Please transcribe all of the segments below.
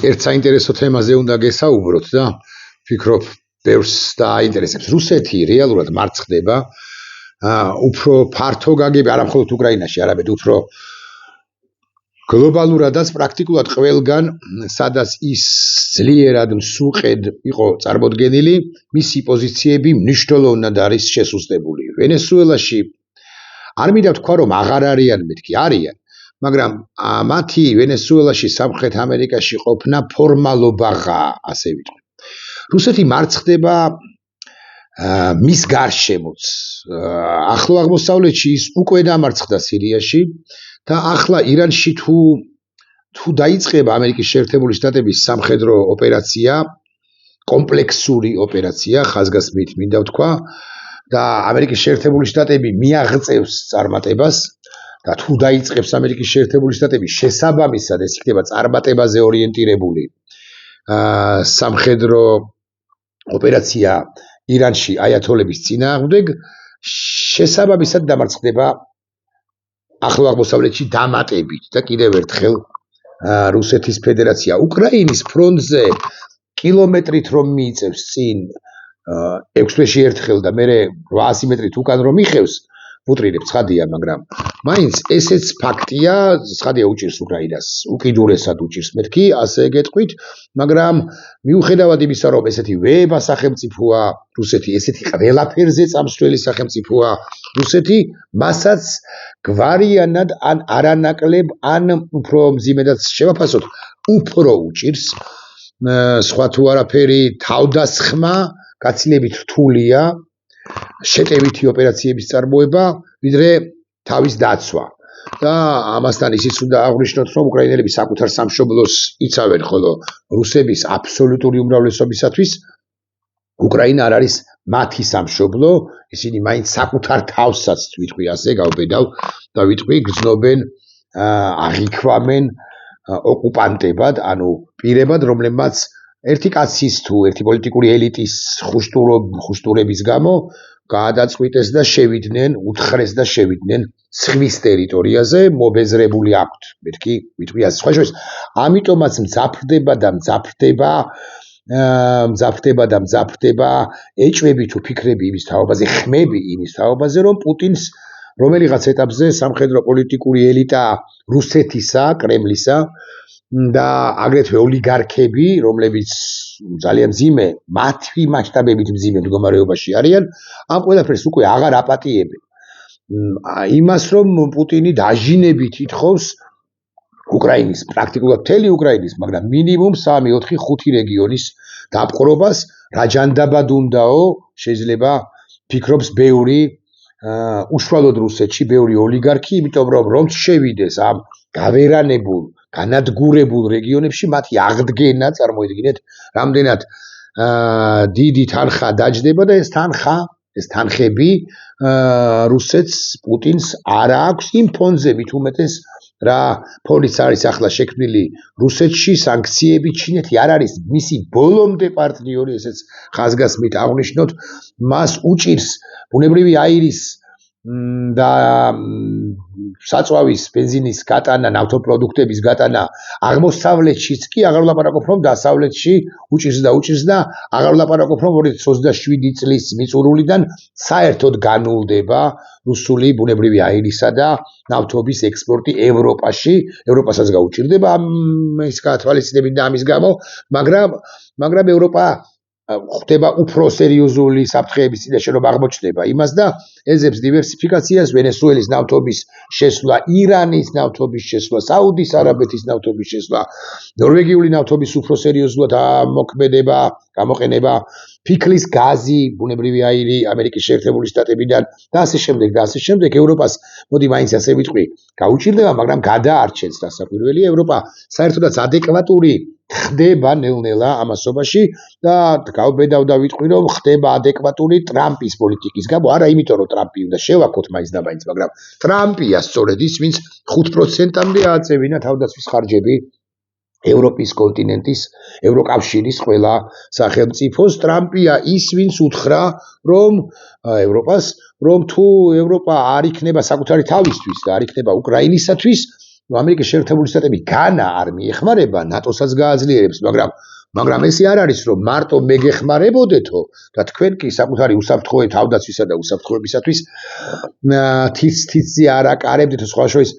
ერთ საინტერესო თემაზე უნდა გესაუბროთ და ვფიქრობ, ბევრს დააინტერესებს. რუსეთი რეალურად მარცხდება უფრო ფართო გაგები, არა მხოლოდ უკრაინაში, არამედ უფრო გლობალურადაც პრაქტიკულად ყველგან, სადაც ის ძლიერად მსუყედ იყო წარმოდგენილი, მისი პოზიციები მნიშვნელოვნად არის შესუსტებული. ვენესუელაში არ მინდა ვთქვა, რომ აღარ არიან, მეთქი არიან, მაგრამ მათი ვენესუელაში სამხრეთ ამერიკაში ყოფნა ფორმალობაღაა, ასე ვიტყვი. რუსეთი მარცხდება მის გარშემოც. ახლო აღმოსავლეთში ის უკვე დამარცხდა სირიაში და ახლა ირანში თუ დაიწყება ამერიკის შეერთებული შტატების სამხედრო ოპერაცია, კომპლექსური ოპერაცია, ხაზგასმით მინდა ვთქვა, და ამერიკის შეერთებული შტატები მიაღწევს წარმატებას და თუ დაიწყებს ამერიკის შეერთებული შტატები შესაბამისად ეს იქნება წარმატებაზე ორიენტირებული სამხედრო ოპერაცია ირანში აიათოლების წინააღმდეგ, შესაბამისად დამარცხდება ახლო აღმოსავლეთში დამატებით და კიდევ ერთხელ რუსეთის ფედერაცია. უკრაინის ფრონტზე კილომეტრით რომ მიიწევს წინ 6 თვეში ერთხელ და მერე 800 მეტრით უკან რომ იხევს, ვუტრირებ, ცხადია, მაგრამ მაინც ესეც ფაქტია, ცხადია უჭირს უკრაინას, უკიდურესად უჭირს მეთქი, ასე გეტყვით, მაგრამ მიუხედავად იმისა, რომ ესეთი ვეება სახელმწიფოა რუსეთი, ესეთი ყველაფერზე წამსვლელი სახელმწიფოა რუსეთი, მასაც გვარიანად ან არანაკლებ, ან უფრო მძიმედაც შევაფასოთ, უფრო უჭირს, სხვა თუ არაფერი თავდასხმა, გაცილებით რთულია, შეტევითი ოპერაციების წარმოება, ვიდრე თავის დაცვა. და ამასთან ისიც უნდა აღვნიშნოთ, რომ უკრაინელები საკუთარ სამშობლოს იცავენ, ხოლო რუსების აბსოლუტური უმრავლესობისათვის უკრაინა არ არის მათი სამშობლო, ისინი მაინც საკუთარ თავსაც ვიტყვი ასე, გავბედავ და ვიტყვი გრძნობენ, აღიქვამენ ოკუპანტებად, ანუ პირებად, რომლებმაც ერთი კაცის თუ ერთი პოლიტიკური ელიტის ხუშტურების გამო გაადაწყვიტეს და შევიდნენ, უთხრეს და შევიდნენ სხვის ტერიტორიაზე, მობეზრებული აქვთ, მეთქი, ვიტყვი ასე. სხვა შორის, ამიტომაც მძაფრდება ეჭვები თუ ფიქრები იმის თაობაზე, ხმები იმის თაობაზე, რომ პუტინს რომელიღაც ეტაპზე სამხედრო პოლიტიკური ელიტა რუსეთისა, კრემლისა და აგრეთვე ოლიგარქები, რომლებიც ძალიან მძიმე, მათი მასშტაბებით მძიმე მდგომარეობაში არიან, ამ ყველაფერს უკვე აღარ აპატიებენ. იმას, რომ პუტინი დაჟინებით ითხოვს უკრაინის, პრაქტიკულად მთელი უკრაინის, მაგრამ მინიმუმ 3, 4, 5 რეგიონის დაპყრობას, რა ჯანდაბად უნდაო, შეიძლება ფიქრობს ბევრი უშუალოდ რუსეთში, ბევრი ოლიგარქი, იმიტომ რომ შევიდეს ამ გავერანებულ განადგურებულ რეგიონებში მათი აღდგენა, წარმოიდგინეთ, რამდენად დიდი თანხა დაჯდება და ეს თანხები რუსეთს, პუტინს არ აქვს იმ ფონზე მით უმეტეს რა ფონიც არის ახლა შექმნილი რუსეთში, სანქციები, ჩინეთი არ არის მისი ბოლომდე პარტნიორი, ესეც ხაზგასმით აღვნიშნოთ, მას უჭირს ბუნებრივი აირის და საწვავის ბენზინის გატანა, ნავთობპროდუქტების გატანა აღმოსავლეთშიც კი აღარ ვლაპარაკობ, რომ დასავლეთში უჭირს და აღარ ვლაპარაკობ, რომ 2027 წლის მიწურულიდან საერთოდ განულდება რუსული ბუნებრივი აირისა და ნავთობის ექსპორტი ევროპაში, ევროპასაც გაუჭირდება ის გათვალისწინებით და ამის გამო, მაგრამ ევროპა ხდება უფრო სერიოზული საფრთხეების წინაშე რომ აღმოჩნდება იმას და ეძებს დივერსიფიკაციას, ვენესუელის ნავთობის შესვლა, ირანის ნავთობის შესვლა, საუდის არაბეთის ნავთობის შესვლა, ნორვეგიული ნავთობის უფრო სერიოზულად გამოყენება, ფიქლის გაზი, ბუნებრივი აირი ამერიკის შეერთებული შტატებიდან და ასე შემდეგ, ევროპას, მოდი მაინც ასე ვიტყვი, გაუჭირდება, მაგრამ გადაარჩენს დასაკვირველი, ევროპა საერთოდაც ადეკვატური ხდება ნელ-ნელა ამასობაში და გავბედავ და ვიტყვი, რომ ხდება ადეკვატური ტრამპის პოლიტიკის გამო, არა იმიტომ, რომ ტრამპი უნდა შევაქოთ მაინც და მაინც, მაგრამ ტრამპია სწორედ ის, ვინც 5%-მდე ააწევინა თავდაცვის ხარჯები ევროპის კონტინენტის, ევროკავშირის ყველა სახელმწიფოს. ტრამპია ის, ვინც უთხრა, რომ ევროპას, რომ თუ ევროპა არ იქნება საკუთარი თავისთვის და არ იქნება უკრაინისათვის, ამერიკის შეერთებული შტატები განა არ მიეხმარება, ნატოსაც გააძლიერებს, მაგრამ ესე არ არის, რომ მარტო მე გეხმარებოდეთო და თქვენ კი საკუთარი უსაფრთხოე თავდაცვისა და უსაფრთხოებისათვის თიცზე არ აკარებდეთ. სხვა შორის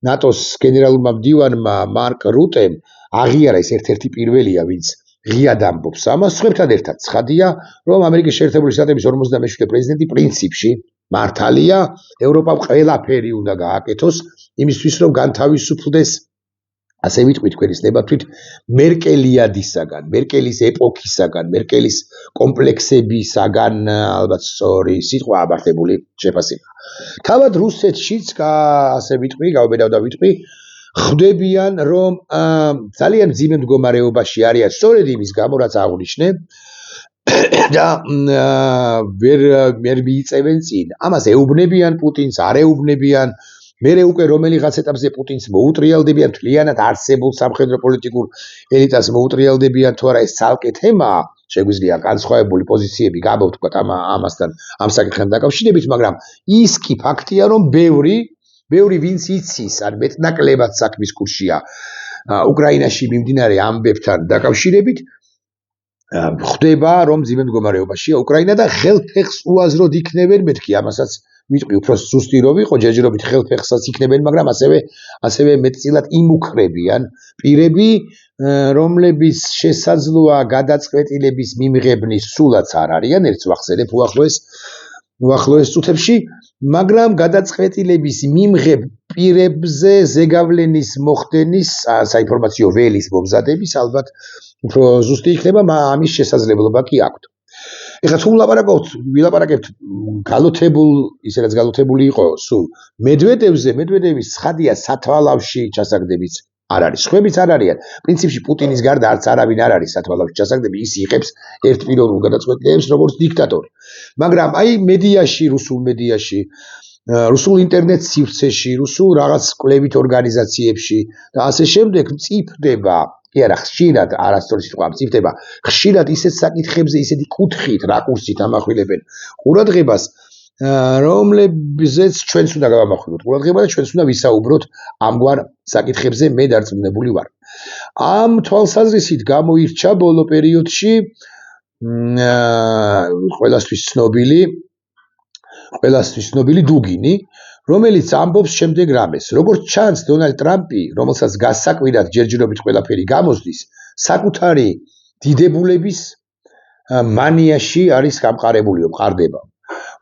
ნატოს გენერალურმა მდივანმა მარკ რუტემ აღიარა, ეს ერთ-ერთი პირველია, ვინც ღიად ამბობს ამას. სხვებთან ერთად ცხადია, რომ ამერიკის შეერთებული შტატების 57 პრეზიდენტი პრინციპში მართალია, ევროპამ ყველაფერი უნდა გააკეთოს იმისთვის, რომ განთავისუფლდეს, ასე ვიტყვით თქვენის ნებართვით, მერკელიადისაგან, მერკელის ეპოქისაგან, მერკელის კომპლექსებისაგან, ალბათ სწორი სიტყვა აბართებული შეფასება. თავად რუსეთშიც, ასე ვიტყვი, გავბედავ და ვიტყვი, ხვდებიან, რომ ძალიან მძიმე მდგომარეობაში არიან, სწორედ იმის გამო, რაც აღვნიშნე, და ვერ მიიწევენ წინ. ამას ეუბნებიან პუტინს, არ ეუბნებიან. მერე უკვე რომელიღაც ეტაპზე პუტინს მოუტრიალდებიან, მთლიანად არსებულ სამხედრო პოლიტიკურ ელიტას მოუტრიალდებიან, თუ არა ეს ცალკე თემაა, შეგვიძლია განსხვავებული პოზიციები გამოვთქვათ ამასთან, ამ საკითხთან დაკავშირებით, მაგრამ ის კი ფაქტია, რომ ბევრი ვინც იცის, ან მეტნაკლებად საქმის კურსია უკრაინაში მიმდინარე ამბებთან დაკავშირებით, ხვდება, რომ მძიმე მდგომარეობაშია უკრაინა და ხელფეხს უაზროდ იქნებენ, მეთქი ამასაც ვიტყვი, უფრო ზუსტი რომ იყო, ჯერჯერობით ხელფეხსაც იქნებენ, მაგრამ ასევე მეტწილად იმუქრებიან პირები, რომლებიც შესაძლოა გადაწყვეტილების მიმღებნის სულაც არ არიან, ერთს ვახსენებ უახლოეს წუთებში, მაგრამ გადაწყვეტილების მიმღებ პირებზე ზეგავლენის მოხდენის, საინფორმაციო ველის მომზადების ალბათ უფრო ზუსტი იქნება, ამის შესაძლებლობა კი აქვთ. ეხლა თუ ვილაპარაკებთ გალოთებულ, ისე რაც გალოთებული იყო სულ მედვედევზე, მედვედევის ცხადია სათვალავში ჩასაგდებიც არ არის. სხვებიც არ არიან. პრინციპში პუტინის გარდა არც არავინ არ არის სათვალავში ჩასაგდები, ის იღებს ერთპიროვნულ გადაწყვეტილებებს როგორც დიქტატორი. მაგრამ აი მედიაში, რუსულ მედიაში, რუსულ ინტერნეტ სივრცეში, რუსულ რაღაც კვლევით ორგანიზაციებში და ასე შემდეგ მწიფდება, კი არა, ხშირად, არასწორი სიტყვა, მწიფდება, ხშირად ისეთ საკითხებზე, ისეთი კუთხით, რაკურსით ამახვილებენ ყურადღებას, რომლებზეც ჩვენც უნდა გავამახვილოთ ყურადღება და ჩვენც უნდა ვისაუბროთ ამგვარ საკითხებზე. მე დარწმუნებული ვარ. ამ თვალსაზრისით გამოირჩა ბოლო პერიოდში ყველასთვის ცნობილი დუგინი, რომელიც ამბობს შემდეგ რამეს. როგორც ჩანს, დონალდ ტრამპი, რომელსაც გასაკვირად ჯერჯერობით ყველაფერი გამოსდის, საკუთარი დიდებულების მანიაში არის გამყარებული, მყარდება.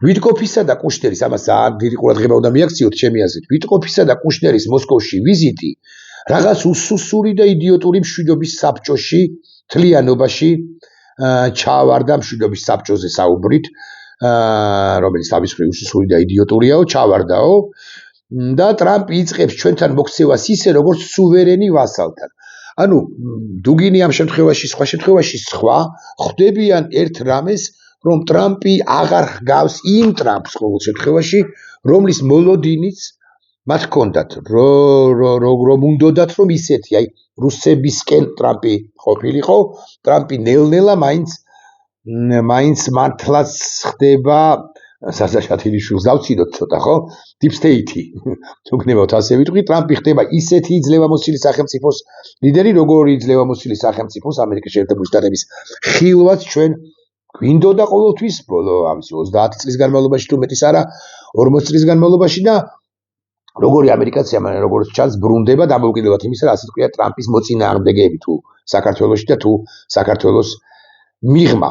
ვიტკოფისა და კუშნერის, ამას ძალიან დიდი ყურადღება უნდა მიაქციოთ ჩემი აზრით, ვიტკოფისა და კუშნერის მოსკოვში ვიზიტი რაღაც უსუსური და იდიოტური მშვიდობის საბჭოში, თლიანობაში ჩავარდა, მშვიდობის საბჭოზე საუბრით, რომელიც თავის მხრივ უსუსური და იდიოტურიაო, ჩავარდაო და ტრამპი იწყებს ჩვენთან მოქცევას ისე, როგორც სუვერენი ვასალთან. ანუ დუგინი ამ შემთხვევაში, სხვა შემთხვევაში სხვა ხვდებიან ერთ რამეს, რომ ტრამპი აღარ ჰგავს იმ ტრამპს ყოველ შემთხვევაში, რომლის მოლოდინიც მათ ჰქონდათ, რომ უნდოდათ, რომ ისეთი, აი რუსებისკენ ტრამპი ყოფილიყო, ტრამპი ნელ-ნელა მაინც მართლაც ხდება, სასაშათინიშვილს დავცინოთ ცოტა, ხო? Deep State-ი. თუ გნებავთ ასე ვიტყვი, ტრამპი ხდება ისეთი ძლევამოსილი სახელმწიფოს ლიდერი, როგორი ძლევამოსილი სახელმწიფოს ამერიკის შეერთებული შტატების ხილვაც ჩვენ გვინდოდა ყოველთვის ბოლო ამის 30 წლის განმავლობაში თუ მეტის არა 40 წლის განმავლობაში და როგორი ამერიკაცია, მაგრამ როგორც ჩანს ბრუნდება დამოუკიდებლად იმისა, ასე თქვია ტრამპის მოწინააღმდეგეები თუ საქართველოში და თუ საქართველოს მიღმა.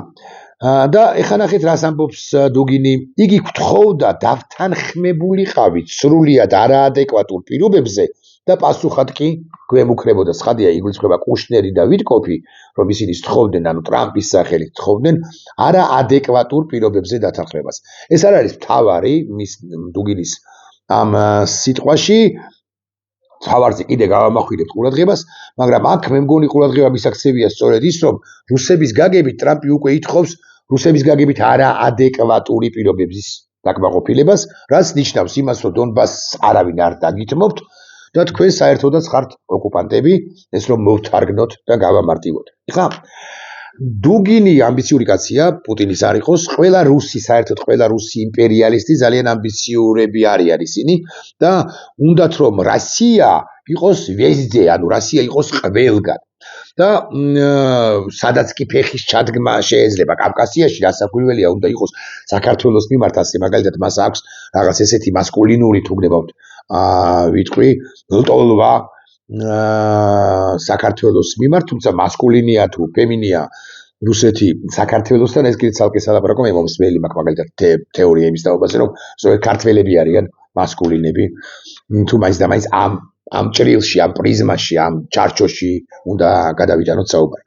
და ეხლა ნახეთ რას ამბობს დუგინი. იგი გთხოვდა დავთანხმებულიყავით სრულიად არაადეკვატურ პირობებზე და პასუხად კი გვემუქრებოდა. ცხადია, იგულისხმება კუშნერი და ვიტკოფი, რომ ისინი თხოვდნენ, ანუ ტრამპის სახელით თხოვდნენ არაადეკვატურ პირობებზე დათანხმებას. ეს არ არის მთავარი მის დუგინის ამ სიტყვაში, თავარზე კიდე გავამახვილებთ ყურადღებას, მაგრამ აქ მე მგონი ყურადღება მისაქცევია სწორედ ის, რომ რუსების გაგებით ტრამპი უკვე ითხოვს რუსების გაგებით არაადეკვატური პირობების დაკმაყოფილებას, რაც ნიშნავს იმას, რომ დონბასს არავინ არ დაგითმობთ და თქვენ საერთოდაც ხართ ოკუპანტები, ეს რომ მოვთარგნოთ და გავამარტივოთ. ეხლა დუგინი ამბიციური კაცია, პუტინის არ იყოს, საერთოდ ყველა რუსი იმპერიალისტი ძალიან ამბიციურები არიან ისინი და უნდათ რომ რუსია იყოს ვეზდე, ანუ რასია იყოს ყველგან. და სადაც კი ფეხის ჩადგმა შეიძლება კავკასიაში, რასაკვირველია უნდა იყოს საქართველოს მიმართ, ასე მაგალითად მას აქვს რაღაც ესეთი მასკულინური თუ გნებავთ ვიტყვი ლტოლვა საქართველოს მიმართ, თუმცა მასკულინია თუ ფემინია რუსეთი საქართველოსთან ეს კიდე ცალკე სალაპარაკო მე მომსმელი მაქვს მაგალითად თეორია იმის დაობაზე რომ ზოგადად ქართველები არიან მასკულინები თუ მაინც და მაინც ამ ჭრილში, ამ პრიზმაში, ამ ჩარჩოში უნდა გადავიტანოთ საუბარი.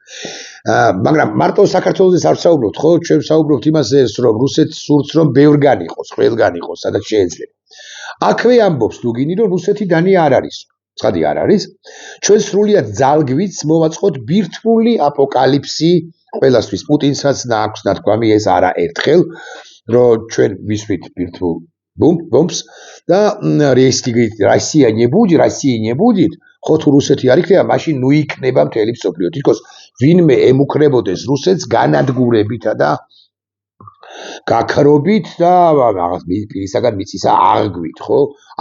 მაგრამ მარტო საქართველოსაც არ ვსაუბრობთ, ხო? ჩვენ ვსაუბრობთ იმაზე, რომ რუსეთს სურს რომ ბევრგან იყოს, ყველგან იყოს, სადაც შეიძლება. აქვე ამბობს დუგინი, რომ რუსეთი დანია არ არის. ცხადი არ არის. ჩვენ სრულიად ძალგვით მოვაწყოთ ბირთვული აპოკალიფსი ყველასთვის. პუტინსაც აქვს ნათქვამი ეს არა ერთხელ, რომ ჩვენ ვისვით ბირთვულ бомбс და Россия не будет, ხო თუ რუსეთი არ იქნება, მაშინ ნუ იქნება მთელი მსოფლიო. თითქოს ვინმე ემუქრებოდეს რუსეთს განადგურებითა და გაქრობით და რაღაც პირისაგან მიწისა აღგვით, ხო?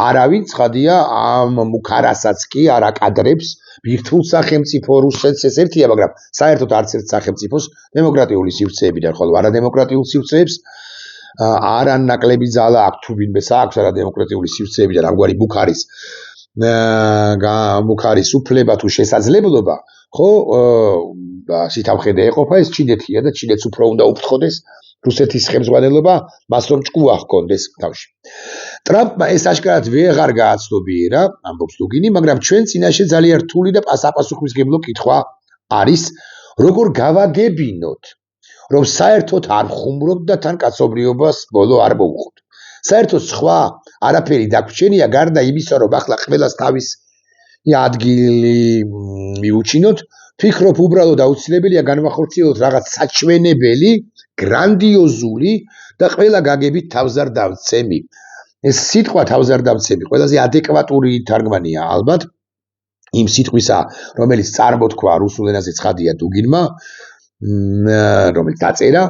არავინ ცხადია ამ მუქარასაც კი არ აკადრებს ბირთვულ სახელმწიფო რუსეთს ეს ერთია, მაგრამ საერთოდ არც ერთ სახელმწიფოს დემოკრატიული სივრცეებიდან, ხოლო არადემოკრატიულ სივრცეებს არ ანაკლები ძალა აქვს თუ ვინმეს აქვს არადემოკრატიული სივრცეებიდან ამგვარი მუქარის უფლება თუ შესაძლებლობა, ხო? სითამხედე ეყოფა ეს ჩინეთია და ჩინეთს უფრო უნდა უფრთხოდეს რუსეთის ხელმძღვანელობა, მას რომ ჭკუა ჰქონდეს თავში. ტრამპმა ეს აშკარად ვეღარ გააცნობიერა, ამბობს დუგინი, მაგრამ ჩვენ წინაშე ძალიან რთული და პასუხისმგებლო კითხვა არის, როგორ გავაგებინოთ, რომ საერთოდ არ ხუმრობთ და თან კაცობრიობას ბოლო არ მოუხოთ. საერთოდ სხვა არაფერი დაგვრჩენია გარდა იმისა, რომ ახლა ყველას თავის ადგილი მიუჩინოთ, ფიქრობ უბრალოდ აუცილებელია განვახორციელოთ რაღაც საჩვენებელი, გრანდიოზული და ყველა გაგებით თავზარდამცემი. ეს სიტყვა თავზარდამცემი ყველაზე ადეკვატური თარგმანია ალბათ იმ სიტყვისა, რომელიც წარმოთქვა რუსულ ენაზე ცხადია დუგინმა, რომელიც დაწერა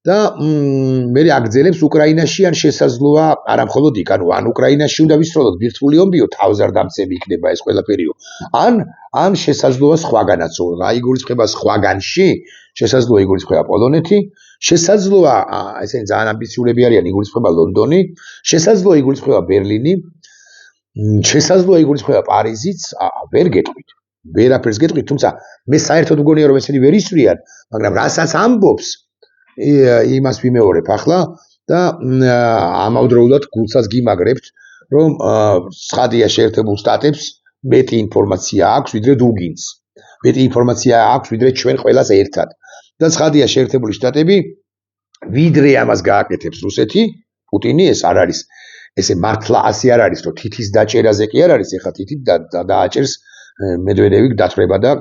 და მე აგრძელებს უკრაინაში ან შესაძლოა არა მხოლოდ იქ, ან უკრაინაში უნდა ვისროლოთ ბირთვული ომბიო, თავზარდამცემი იქნება ეს ყველაფერიო. ან შესაძლოა სხვაგანაცო, აიგულისხმება სხვაგანში, შესაძლოა იგულისხმება პოლონეთი, შესაძლოა ესენი ძალიან ამბიციურები არიან, იგულისხმება ლონდონი, შესაძლოა იგულისხმება ბერლინი, შესაძლოა იგულისხმება პარიზიც, ვერ გეტყვით. ვერაფერს გეტყვით, თუმცა მე საერთოდ მგონია რომ ესენი ვერ ისვრიან, მაგრამ რასაც ამბობს, იმას ვიმეორებ ახლა და ამავდროულად გულსაც გიმაგრებთ, რომ ცხადია შეერთებულ შტატებს მეტი ინფორმაცია აქვს ვიდრე დუგინს. მეტი ინფორმაცია აქვს ვიდრე ჩვენ ყველას ერთად. და ცხადია შეერთებული შტატები ვიდრე ამას გააკეთებს რუსეთი, პუტინი ეს არ არის, ესე მართლა ასე არ არის, რომ თითის დაჭერაზე კი არ არის, ეხლა თითით დააჭერს მედვედევი დათრება და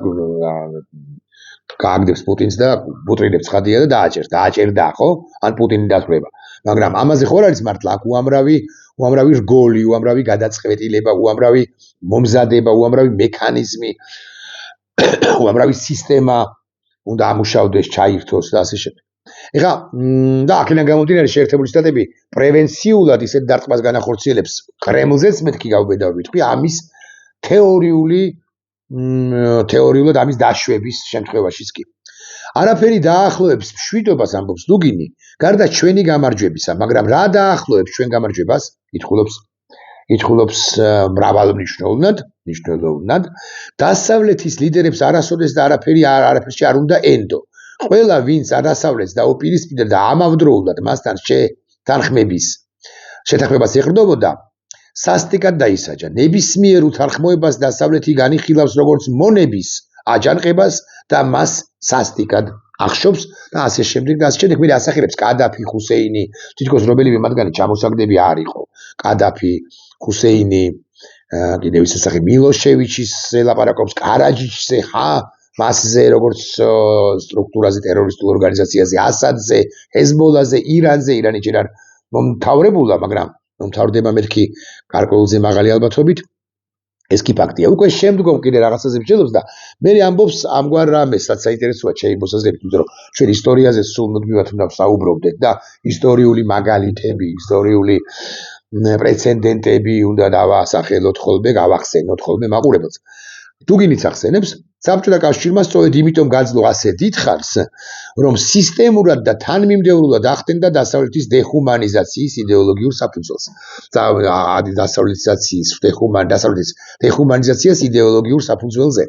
გააგდებს პუტინს და პუტრინებს ცხადია და დააჭერდა, ხო? ან პუტინი დათრება. მაგრამ ამაზე ხო არ არის მართლა აქ უამრავი რგოლი, უამრავი გადაწყვეტილება, უამრავი მომზადება, უამრავი მექანიზმი, უამრავი სისტემა უნდა ამუშავდეს, ჩაირთოს და ასე შემდეგ. ეხლა და აქედან გამომდინარე შეერთებული შტატები პრევენციულად ისეთ დარტყმას განახორციელებს კრემლზეც მეთქი გავბედავ ვიტყვი ამის თეორიულად ამის დაშვების შემთხვევაშიც კი. არაფერი დაახლოებს მშვიდობას ამბობს დუგინი, გარდა ჩვენი გამარჯვებისა, მაგრამ რა დაახლოებს ჩვენ გამარჯვებას? ითხოვობს მრავალმნიშვნელოვნად, დასავლეთის ლიდერებს არასოდეს და არაფერში არ უნდა ენდო. ყველა ვინც არასავლეთს დაუპირისპირდა და ამავდროულად მასთან შეთანხმებას ეყრდნობოდა, სასტიკად დაისაჯა. ნებისმიერ უთანხმოებას დასავლეთი განიხილავს როგორც მონების აჯანყებას და მას სასტიკად ახშობს და ასე შემდეგ და ასე შემდეგ. მე ასახელებს კადაფი, ხუსეინი, თითქოს რომელიმე მათგანი ჩამოსაგდები არ იყო. კადაფი, ხუსეინი, კიდევ ის სახე მილოშევიჩის ელაპარაკობს, კარაჯიჩზე, მასზე როგორც სტრუქტურაზე, ტერორისტულ ორგანიზაციაზე, ასადზე, ჰეზბოლაზე, ირანზე, ირანი ჯერ არ მომთავრებულა, მაგრამ მომთავრდება მეთქი გარკვეულზე მაღალი ალბათობით. ეს კი ფაქტია. უკვე შემდგომ კიდე რაღაცაზე მსჯელობს და მე ამბობს ამგვარ რამეს, რაც საინტერესოა შეიმოსაზრებით, იმიტომ რომ ჩვენ ისტორიაზე სულ მუდმივად უნდა ვსაუბრობდეთ და ისტორიული მაგალითები, ისტორიული პრეცედენტები უნდა დავასახელოთ ხოლმე, გავახსენოთ ხოლმე მაყურებელს. თუ გინდ ახსენებს, საბჭოთა კავშირმა სწორედ იმიტომ გაძლო ასე დიდხანს, რომ სისტემურად და თანმიმდევრულად ახდენდა დასავლეთის დეხუმანიზაციის იდეოლოგიურ საფუძველს. დასავლეთის დეხუმანიზაციას იდეოლოგიურ საფუძველზე.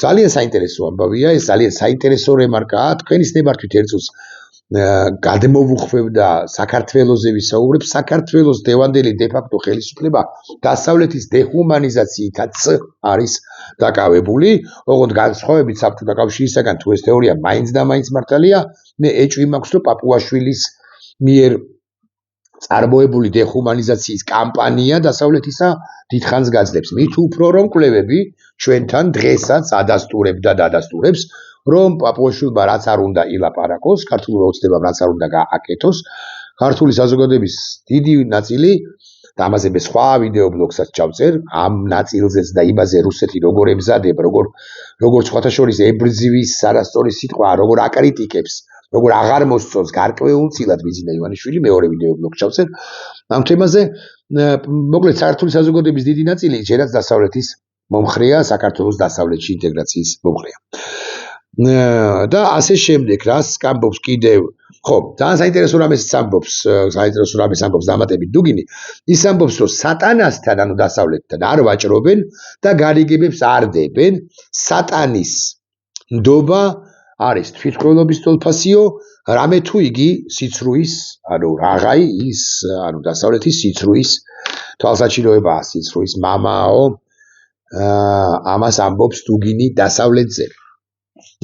ძალიან საინტერესო ამბავია, ეს ძალიან საინტერესო რემარკაა, თქვენის ნებართვით ერთს გადმოვუხვევდა საქართველოზე ვისაუბრებ, საქართველოს დევანდელი დე-ფაქტო ხელისუფლება დასავლეთის დეხუმანიზაციითაც არის დაკავებული, ოღონდ განსხვავებით საბჭოთა კავშირისაგან თუ ეს თეორია მაინც და მაინც მართალია, მე ეჭვი მაქვს, რომ პაპუაშვილის მიერ წარმოებული დეხუმანიზაციის კამპანია დასავლეთისა დიდხანს გაძლებს. მით უფრო რომ კვლევები ჩვენთან დღესაც ადასტურებდა და ადასტურებს, რომ პაპუაშვილმა რაც არ უნდა ილაპარაკოს, ქართულმა ოცნებამ რაც არ უნდა გააკეთოს, ქართული საზოგადოების დიდი ნაწილი და ამაზე მე სხვა ვიდეო ბლოგსაც ჩავწერ, ამ ნაწილზეც და იმაზე რუსეთი როგორ ემზადებ, როგორ სხვათა შორის ებრძვის არასწორი სიტყვა, როგორ აკრიტიკებს, როგორ აღარ მოსწონს გარკვეულწილად ბიზნა ივანიშვილი, მეორე ვიდეო ბლოგ ჩავწერ ამ თემაზე. მოკლედ საქართველოს საზოგადოების დიდი ნაწილი ჯერაც დასავლეთის მომხრეა, საქართველოს დასავლეთში ინტეგრაციის მომხრეა. და ასე შემდეგ, რას ამბობს კიდევ, ხო, ძალიან საინტერესო რამეს ამბობს დამატებით დუგინი, ის ამბობს, რომ სატანასთან, ანუ დასავლეთთან არ ვაჭრობენ და გარიგებებს არ დებენ, სატანის ნდობა არის თვითმკვლელობის თვალსაჩინო, რამე თუ იგი სიცრუის, ანუ რაღაცა ის, ანუ დასავლეთის სიცრუის თვალსაჩინოებაა, სიცრუის მამაო, ამას ამბობს დუგინი დასავლეთზე.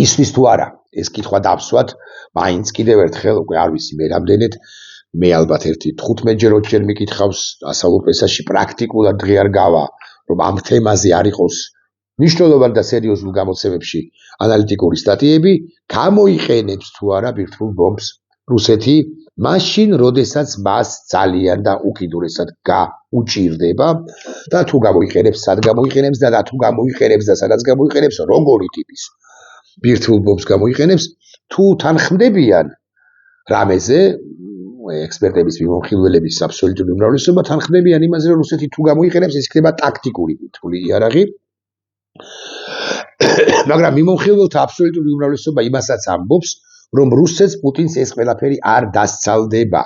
ისვის თუ არა, ეს კითხვა დავსვათ, მაინც კიდევ ერთხელ, უკვე არ ვიცი მე რამდენად, მე ალბათ ერთი 15-ჯერ მიკითხავს დასავლურ პრესაში პრაქტიკულად დღე არ გავა, რომ ამ თემაზე არ იყოს მნიშვნელოვან და სერიოზულ გამოცემებში ანალიტიკური სტატიები, გამოიყენებს თუ არა ბირთვულ ბომბს რუსეთი, მაშინ, როდესაც მას ძალიან და უკიდურესად გაუჭირდება და თუ გამოიყენებს, სად გამოიყენებს და თუ გამოიყენებს და სადაც გამოიყენებს, როგორი ტიპის ბირთვულ ბომბს გამოიყენებს, თუ თანხმდებიან რამეზე, ექსპერტების მიმოხილველების აბსოლუტური უმრავლესობა თანხმდებიან იმაზე, რომ რუსეთი თუ გამოიყენებს, ეს იქნება ტაქტიკური ბირთვული იარაღი. მაგრამ მიმოხილველთა აბსოლუტური უმრავლესობა იმასაც ამბობს, რომ რუსეთს პუტინს ეს ყველაფერი არ დასცალდება,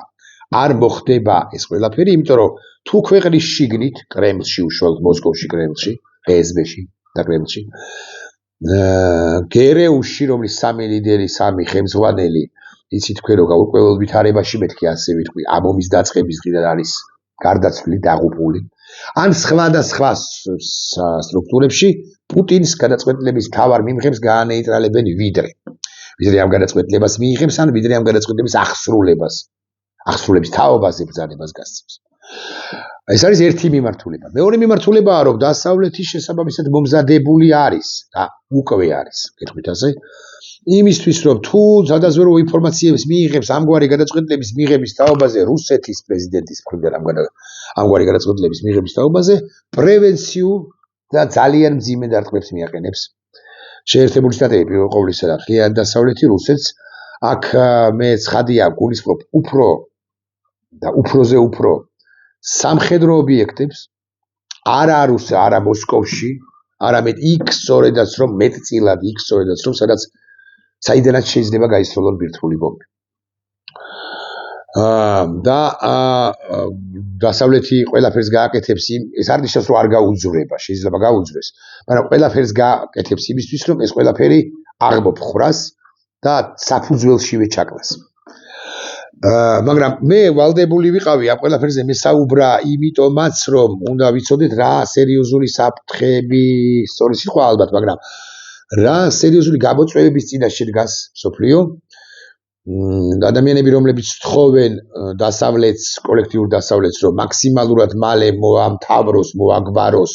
არ მოხდება ეს ყველაფერი, იმიტომ რომ თუ ქვეყნის შიგნით, კრემლში, უშუალოდ მოსკოვში, კრემლში, ფსბ-ში და კრემლში გერეუში, რომლის სამი ლიდერი, სამი ხელმძღვანელი, იცით თქვენ რომ გაურკვეველ ვითარებაში მეთქი ასე ვიტყვი, ამ ომის დაწყების დღიდან არის გარდაცვლილი, დაღუპული. ან სხვადასხვა სტრუქტურებში პუტინს გადაწყვეტილების მთავარ მიმღებს გაანეიტრალებენ ვიდრე ამ გადაწყვეტილებას მიიღებს, ან ვიდრე ამ გადაწყვეტილების ახსრულების თაობაზე ბრძანებას გასცემს. ეს არის ერთი მიმართულება. მეორე მიმართულებაა, რომ დასავლეთის შესაბამისად მომზადებული არის და უკვე არის, გეტყვით ასე, იმისთვის, რომ თუ სადაზვერვო ინფორმაციებს მიიღებს ამგვარი გადაწყვეტილების მიღების თაობაზე რუსეთის პრეზიდენტის მხრიდან ამგვარი გადაწყვეტილების მიღების თაობაზე პრევენციულ და ძალიან მძიმე დარტყმებს მიაყენებს. შეერთებული შტატები პირველ ყოვლისა და მთლიანი დასავლეთი რუსეთს აქ მე ცხადია გულისხმობ უფრო და უფროზე უფრო სამხედრო ობიექტებს არა მოსკოვში, არამედ იქ სწორედაც რომ მეტწილად იქ სწორედაც რომ სადაც საიდანაც შეიძლება გაისროლონ ბირთვული ბომბი. და დასავლეთი ყველაფერს გააკეთებს ეს არ ნიშნავს რომ არ გაუძვრება, შეიძლება გაუძვრეს, მაგრამ ყველაფერს გააკეთებს იმისთვის რომ ეს ყველაფერი აღმოფხრას და საფუძველშივე ჩაკლას. მაგრამ მე ვალდებული ვიყავი ამ ყველაფერზე მესაუბრა იმიტომაც რომ უნდა ვიცოდეთ რა სერიოზული საფრთხეები, სწორი სიტყვა ალბათ, მაგრამ რა სერიოზული გამოწვევების წინაშე დგას მსოფლიო. ადამიანები რომლებიც თხოვენ დასავლეთს, კოლექტიურ დასავლეთს, რომ მაქსიმალურად მალე მოამთავროს, მოაგვაროს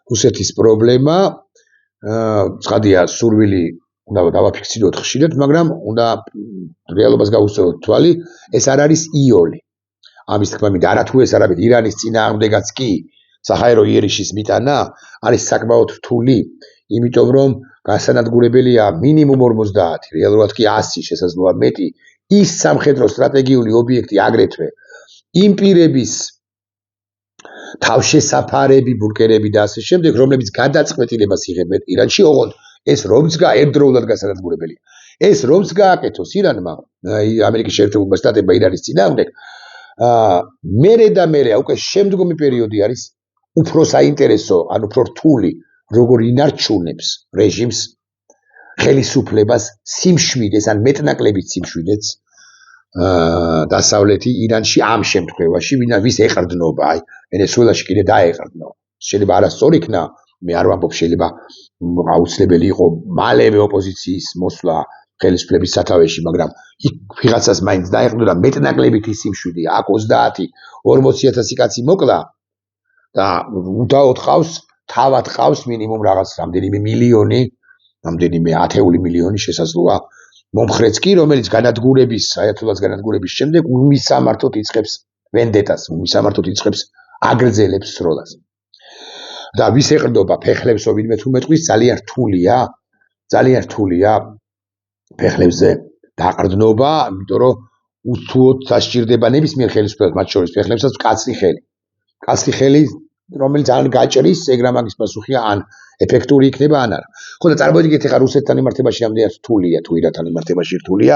რუსეთის პრობლემა, ცხადია სურვილი უნდა დავაფიქსიროთ ხშირად, მაგრამ უნდა რეალობას გავუსწოროთ თვალი, ეს არ არის იოლი. ამის თქმა მინდა, არა თუ ეს არამედ ირანის წინააღმდეგაც კი საჰაერო იერიშის მიტანა არის საკმაოდ რთული, იმიტომ რომ გასანადგურებელია მინიმუმ 50, რეალურად კი 100 შესაძლოა მეტი ის სამხედრო სტრატეგიული ობიექტი აგრეთვე, იმ პირების თავშესაფარები, ბურგერები და ასე შემდეგ, რომლებიც გადაწყვეტილებას იღებენ ირანში, ოღონდ ეს რომც ერთდროულად გასანადგურებელია. ეს რომც გააკეთოს ირანმა, ამერიკის შეერთებულმა შტატებმა ირანის წინააღმდეგ, მერე და მერე უკვე შემდგომი პერიოდი არის უფრო საინტერესო, ან უფრო რთული, როგორ ინარჩუნებს რეჟიმს ხელისუფლებას სიმშვიდეს, ან მეტნაკლებით სიმშვიდეს დასავლეთი ირანში ამ შემთხვევაში, ვის ეყრდნობა, აი, ვენესუელაში კიდე დაეყრდნო. შეიძლება არასწორი იქნა, მე არ ვამბობ, შეიძლება აუცილებელი იყო მალევე ოპოზიციის მოსვლა ხელისუფლების სათავეში, მაგრამ იქ ვიღაცას მაინც დაეყრდნო და მეტნაკლებითი სიმშვიდე, აქ 30-40,000 კაცი მოკლა და უდაოდ ყავს, თავად ყავს მინიმუმ რაღაც რამდენიმე მილიონი, რამდენიმე ათეული მილიონი შესაძლოა მომხრეც კი, რომელიც განადგურების, აიათოლას განადგურების შემდეგ უმისამართოდ იწყებს ვენდეტას, უმისამართოდ იწყებს აგრძელებს სროლას. და ვის ეყრდნობა ფეხლებსო ვინმე თუ მეტყვის, ძალიან რთულია ფეხებზე დაყრდნობა, იმიტომ რომ უთუოდ დასჭირდება ნებისმიერ ხელისუფლებას, მათ შორის ფეხლებსაც კაცრი ხელი, რომელიც ან გაჭრის, ეგრა მაგის პასუხია, ან ეფექტური იქნება, ან არა. ხო და წარმოიდგინეთ, ეხლა რუსეთთან იმართებაში რამდენად რთულია, თუ ირანთან იმართებაში რთულია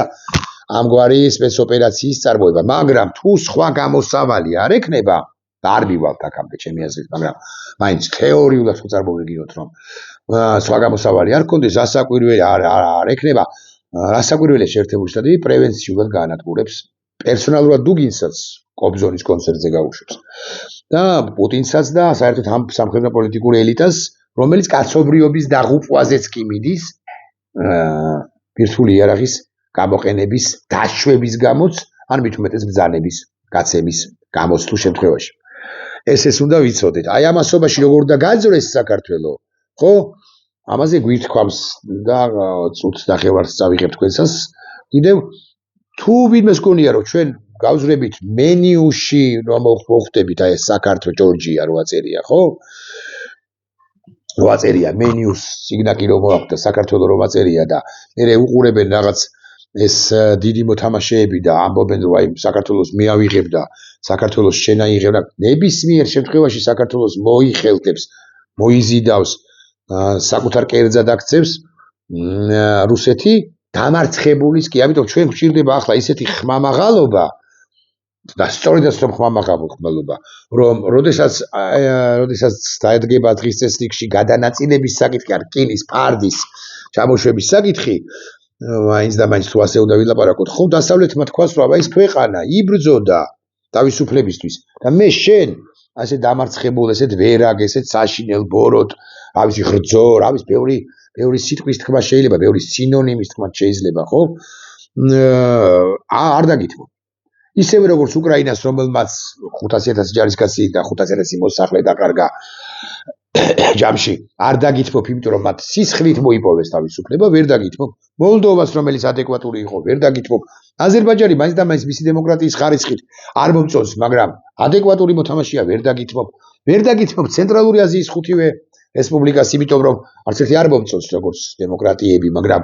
ამგვარი სპეცოპერაციის წარმოება, მაგრამ თუ სხვა გამოსავალი არ ექნება, და არ მივალთ აქამდე ჩემი აზრით, მაგრამ მაინც თეორიულად თუ წარმოვიდგინოთ, რომ სხვა გამოსავალი არ გქონდეს, ასაკვირველი არ ექნება, რასაკვირველია შეერთებული შტატები პრევენციულად გაანადგურებს პერსონალურად დუგინსაც კობზონის კონცერტზე გაუშვებს და პუტინსაც და საერთოდ ამ სამხედრო პოლიტიკურ ელიტას, რომელიც კაცობრიობის დაღუპვაზეც კი მიდის ბირთვული იარაღის გამოყენების დაშვების გამოც, ან მით უმეტეს ბრძანების, გაცემის გამოც თუ შემთხვევაში. ეს უნდა ვიცოდეთ. აი ამასობაში როგორ და გაძრეს საქართველო, ხო? ამაზე გვითქვამს და წუთს ნახევარს წავიღებ თქვენსას. კიდევ თუ ვინმეს გონია რომ ჩვენ გავზრებით მენიუში რომ მოხვდებით, აი საქართველო, ჯორჯია რო აწერია, ხო? რო აწერია მენიუს სიგნაკი რომ მოაქვს და საქართველო რომ აწერია და მერე უყურებენ რაღაც ეს დიდი მოთამაშეები და ამბობენ რომ აი საქართველოს მე ავიღებ და საქართველოს შენ აიღებ და ნებისმიერ შემთხვევაში საქართველოს მოიხელტებს, მოიზიდავს, საკუთარ კერძად აქცევს რუსეთი დამარცხებულის კი, ამიტომ ჩვენ გვჭირდება ახლა ისეთი ხმამაღალობა და სწორედაც რომ ხმამაღალობა, რომ როდესაც დაედგება დღის წესრიგში გადანაწილების საკითხი, ან რკინის ფარდის ჩამოშვების საკითხი, მაინც და მაინც თუ ასე უნდა ვილაპარაკოთ, ხო, დასავლეთმა თქვას, რომ აბა ეს ქვეყანა იბრძოდა თავისუფლებისთვის და მე შენ ასე დამარცხებულ, ესეთ ვერაგ, ესეთ საშინელ ბოროტ, რა ვიცი ღრძო, რა ვიცი ბევრი სიტყვის თქმა შეიძლება, ბევრი სინონიმის თქმა შეიძლება, ხო? არ დაგითმო. ისევე როგორც უკრაინას, რომელმაც 500,000 ჯარისკაცი და 500,000 მოსახლე დაკარგა ჯამში, არ დაგითმობ, იმიტომ რომ მათ სისხლით მოიპოვეს თავისუფლება, ვერ დაგითმობ. მოლდოვას, რომელიც ადეკვატური იყო, ვერ დაგითმობ. აზერბაიჯანი მაინც და მაინც მისი დემოკრატიის ხარისხით არ მომწონს, მაგრამ ადეკვატური მოთამაშეა, ვერ დაგითმობ. ვერ დაგითმობ ცენტრალური აზიის ხუთივე რესპუბლიკას, იმიტომ რომ არც ერთი არ მომწონს როგორც დემოკრატიები, მაგრამ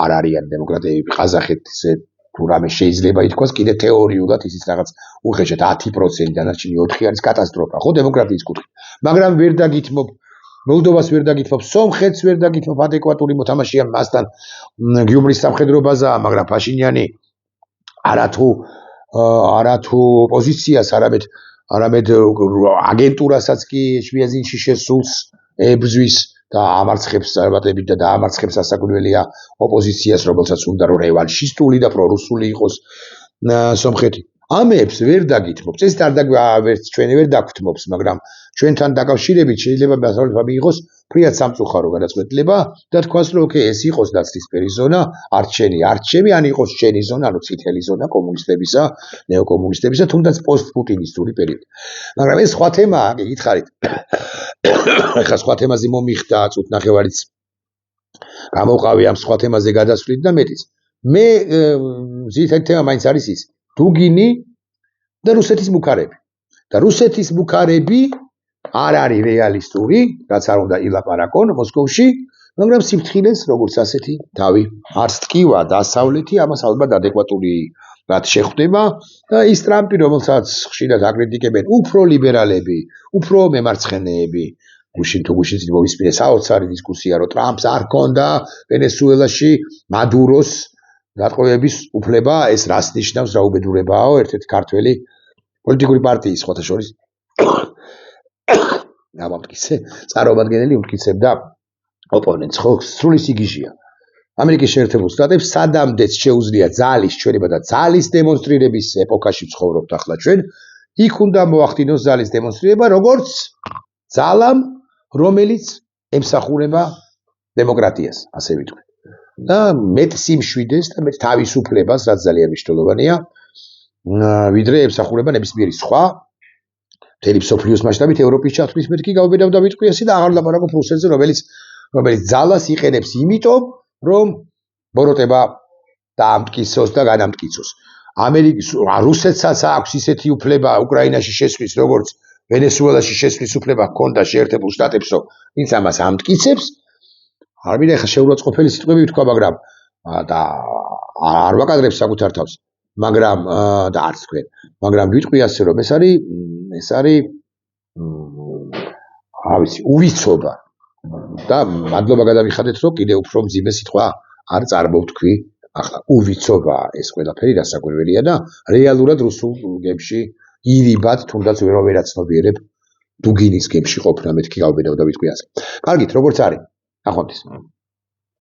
არ არიან დემოკრატიები, ყაზახეთზე თუ რამე შეიძლება ითქვას, კიდე თეორიულად ისიც რაღაც უხეშად 10%, დანარჩენი 4 არის კატასტროფა, ხო, დემოკრატიის კუთხით. მაგრამ ვერ დაგითმობ, მოლდოვას ვერ დაგითმობ, სომხეთს ვერ დაგითმობ, ადეკვატური მოთამაშეა, მასთან გიუმრის სამხედრო ბაზაა, მაგრამ ფაშინიანი არათუ ოპოზიციას, არამედ აგენტურასაც კი შვიაზინში შესულს ებრძვის და ამარცხებს წარმატებით და დაამარცხებს ასაკვირველია ოპოზიციას, რომელსაც უნდა რომ რევალშისტული და პრორუსული იყოს სომხეთი. ამებს ვერ დაგითმობთ. ეს ვერც ჩვენ ვერ დაგვრთმობს, მაგრამ ჩვენთან დაკავშირებით შეიძლება დასავლეთმა მიიღოს ფრიად სამწუხარო გადაწყვეტილება და თქვას რომ ოკეი, ეს იყოს დაცლისფერი ზონა, არც ჩემი, ან იყოს შენი ზონა, ანუ წითელი ზონა კომუნისტებისა, ნეოკომუნისტებისა, თუნდაც პოსტპუტინისტური პერიოდი. მაგრამ ეს სხვა თემაა, გითხარით. ეხლა სხვა თემაზე მომიხდა წუთ ნახევარიც გამოვყავი ამ სხვა თემაზე გადასვლით და მეტიც. მე ძირითადი თემა მაინც არის ის დუგინი და რუსეთის მუქარები. და რუსეთის მუქარები არ არის რეალისტური, რაც არ უნდა ილაპარაკონ მოსკოვში, მაგრამ სიფრთხილეს როგორც ასეთი თავი არც ტკივა დასავლეთი ამას ალბათ ადეკვატური რაც შეხვდება და ის ტრამპი, რომელსაც ხშირად აკრიტიკებენ უფრო ლიბერალები, უფრო მემარცხენეები, გუშინ თუ გუშინ მოვისმინე საოცარი დისკუსია, რომ ტრამპს არ ჰქონდა ვენესუელაში მადუროს დატყვევების უფლება, ეს რას ნიშნავს, რა უბედურებაა, ერთ-ერთი ქართველი პოლიტიკური პარტიის სხვათა შორის გამამტკიცე, წარმომადგენელი უმტკიცებდა ოპონენტს, ხო, სრული სიგიჟეა. ამერიკის შეერთებულ შტატებს სადამდეც შეუძლია ძალის ჩვენება და ძალის დემონსტრირების ეპოქაში ვცხოვრობთ ახლა ჩვენ, იქ უნდა მოახდინოს ძალის დემონსტრირება, როგორც ძალამ, რომელიც ემსახურება დემოკრატიას, ასე ვიტყვი. და მეტ სიმშვიდეს და მეტ თავისუფლებას, რაც ძალიან მნიშვნელოვანია, ვიდრე ემსახურება ნებისმიერი სხვა მთელი მსოფლიოს მასშტაბით ევროპის ჩათვლის მეთქი გავბედავ და ვიტყვი ასე და აღარ ლაპარაკობ რუსეთზე, რომელიც ძალას იყენებს იმიტომ, რომ ბოროტება დაამტკიცოს და განამტკიცოს. რუსეთსაც აქვს ისეთი უფლება უკრაინაში შესვლის, როგორც ვენესუელაში შესვლის უფლება ჰქონდა შეერთებულ შტატებსო, ვინც ამას ამტკიცებს. არ მინდა ხა შეურაცხყოფელი სიტყვები ვთქვა, მაგრამ და არ ვაკადრებს საკუთარ თავს, მაგრამ და არც თქვენ, მაგრამ ვიტყვი ასე, რომ ეს არის რა ვიცი, უვიცობა. და მადლობა გადავიხადეთ, რომ კიდე უფრო მძიმე სიტყვა არ წარმოვთქვი. ახლა უვიცობა ეს ყველაფერი რასაკვირველია და რეალურად რუსულ გემში ირიბად თუნდაც ვერაცნობიერებ დუგინის გემში ყოფნა მეთქი გავბედავ და ვიტყვი ასე. კარგით, როგორც არის. ნახვამდის.